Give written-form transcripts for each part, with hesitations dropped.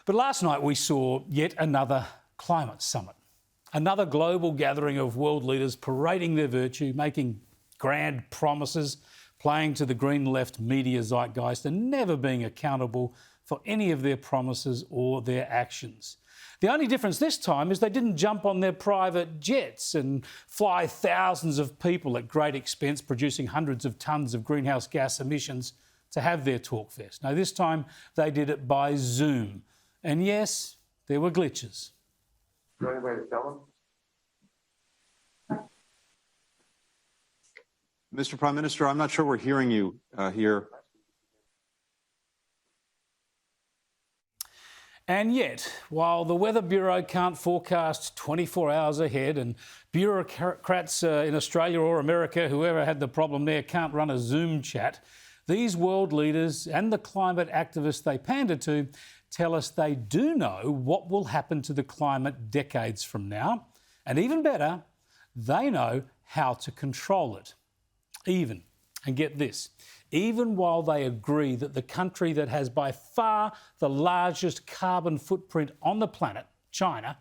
But last night we saw yet another climate summit, another global gathering of world leaders parading their virtue, making grand promises, playing to the green left media zeitgeist and never being accountable for any of their promises or their actions. The only difference this time is they didn't jump on their private jets and fly thousands of people at great expense, producing hundreds of tonnes of greenhouse gas emissions to have their talk fest. No, this time they did it by Zoom. And yes, there were glitches. Is there any way to tell them? Mr. Prime Minister, I'm not sure we're hearing you here. And yet, while the Weather Bureau can't forecast 24 hours ahead and bureaucrats in Australia or America, whoever had the problem there, can't run a Zoom chat, these world leaders and the climate activists they pander to tell us they do know what will happen to the climate decades from now. And even better, they know how to control it. And get this, even while they agree that the country that has by far the largest carbon footprint on the planet, China,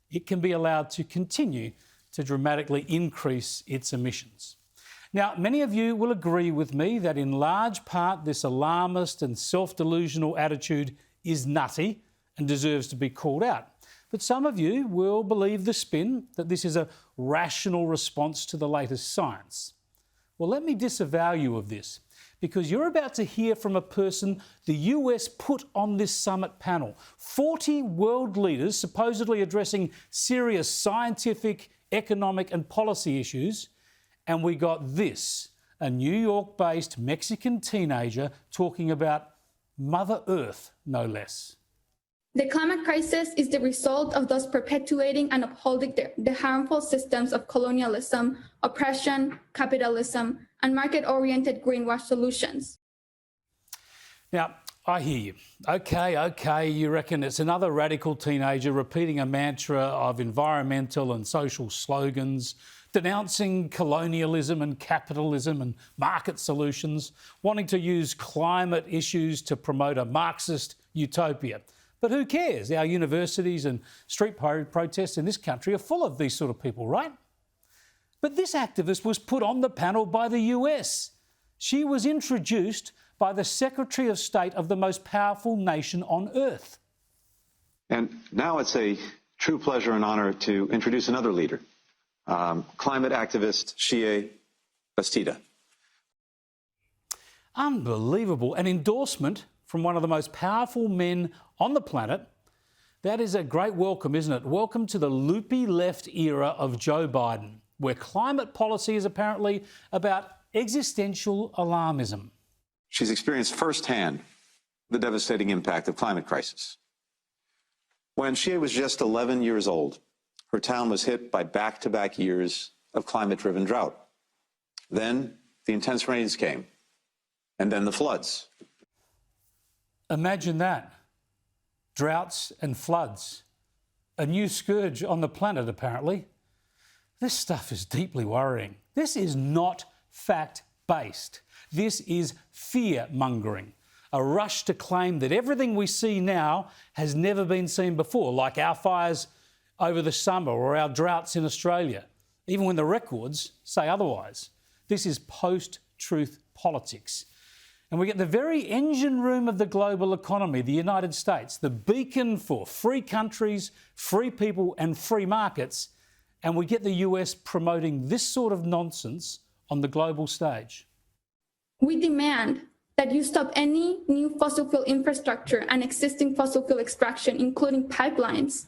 it can be allowed to continue to dramatically increase its emissions. Now, many of you will agree with me that in large part this alarmist and self-delusional attitude is nutty and deserves to be called out. But some of you will believe the spin that this is a rational response to the latest science. Well, let me disavow you of this, because you're about to hear from a person the US put on this summit panel. 40 world leaders supposedly addressing serious scientific, economic and policy issues. And we got this, a New York-based Mexican teenager talking about Mother Earth, no less. The climate crisis is the result of those perpetuating and upholding the harmful systems of colonialism, oppression, capitalism, and market-oriented greenwash solutions. Now, I hear you. Okay, you reckon it's another radical teenager repeating a mantra of environmental and social slogans, denouncing colonialism and capitalism and market solutions, wanting to use climate issues to promote a Marxist utopia. But who cares? Our universities and street protests in this country are full of these sort of people, right? But this activist was put on the panel by the US. She was introduced by the Secretary of State of the most powerful nation on earth. And now it's a true pleasure and honor to introduce another leader, climate activist Xie Bastida. Unbelievable. An endorsement from one of the most powerful men on the planet. That is a great welcome, isn't it? Welcome to the loopy-left era of Joe Biden, where climate policy is apparently about existential alarmism. She's experienced firsthand the devastating impact of climate crisis. When Xie was just 11 years old, her town was hit by back-to-back years of climate-driven drought. Then the intense rains came, and then the floods. Imagine that. Droughts and floods. A new scourge on the planet, apparently. This stuff is deeply worrying. This is not fact-based. This is fear-mongering. A rush to claim that everything we see now has never been seen before, like our fires over the summer or our droughts in Australia, even when the records say otherwise. This is post-truth politics. And we get the very engine room of the global economy, the United States, the beacon for free countries, free people and free markets, and we get the US promoting this sort of nonsense on the global stage. We demand that you stop any new fossil fuel infrastructure and existing fossil fuel extraction, including pipelines.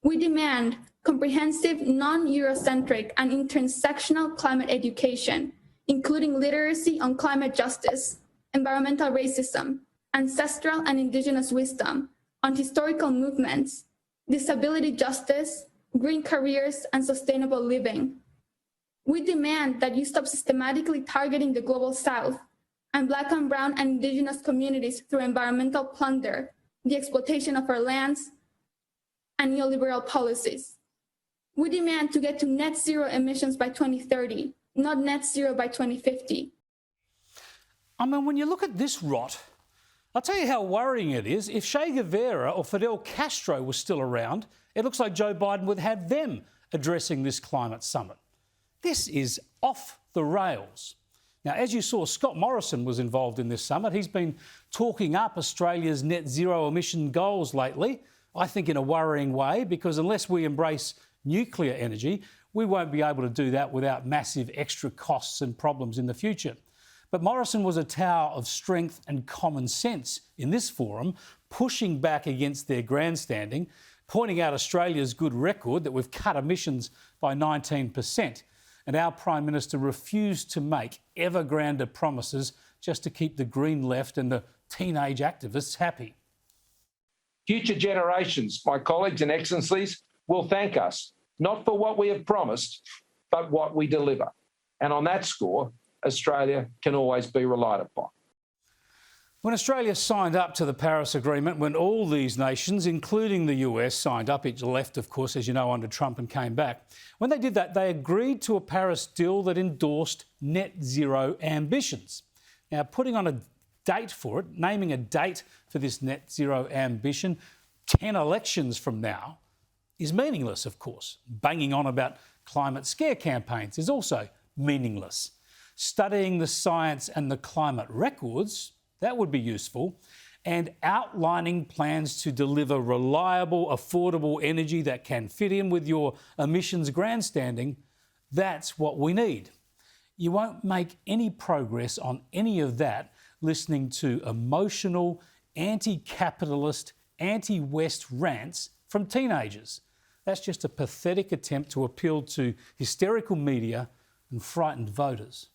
We demand comprehensive, non-Eurocentric and intersectional climate education, including literacy on climate justice, environmental racism, ancestral and indigenous wisdom, on historical movements, disability justice, green careers, and sustainable living. We demand that you stop systematically targeting the global South and Black and Brown and indigenous communities through environmental plunder, the exploitation of our lands, and neoliberal policies. We demand to get to net zero emissions by 2030, not net zero by 2050. I mean, when you look at this rot, I'll tell you how worrying it is. If Che Guevara or Fidel Castro were still around, it looks like Joe Biden would have them addressing this climate summit. This is off the rails. Now, as you saw, Scott Morrison was involved in this summit. He's been talking up Australia's net zero emission goals lately, I think in a worrying way, because unless we embrace nuclear energy, we won't be able to do that without massive extra costs and problems in the future. But Morrison was a tower of strength and common sense in this forum, pushing back against their grandstanding, pointing out Australia's good record that we've cut emissions by 19%. And our Prime Minister refused to make ever grander promises just to keep the Green left and the teenage activists happy. Future generations, my colleagues and excellencies, will thank us, not for what we have promised, but what we deliver. And on that score, Australia can always be relied upon. When Australia signed up to the Paris Agreement, when all these nations, including the US, signed up, it left, of course, as you know, under Trump and came back. When they did that, they agreed to a Paris deal that endorsed net zero ambitions. Now, putting on a date for it, naming a date for this net zero ambition 10 elections from now, is meaningless, of course. Banging on about climate scare campaigns is also meaningless. Studying the science and the climate records, that would be useful, and outlining plans to deliver reliable, affordable energy that can fit in with your emissions grandstanding, that's what we need. You won't make any progress on any of that listening to emotional, anti-capitalist, anti-West rants from teenagers. That's just a pathetic attempt to appeal to hysterical media and frightened voters.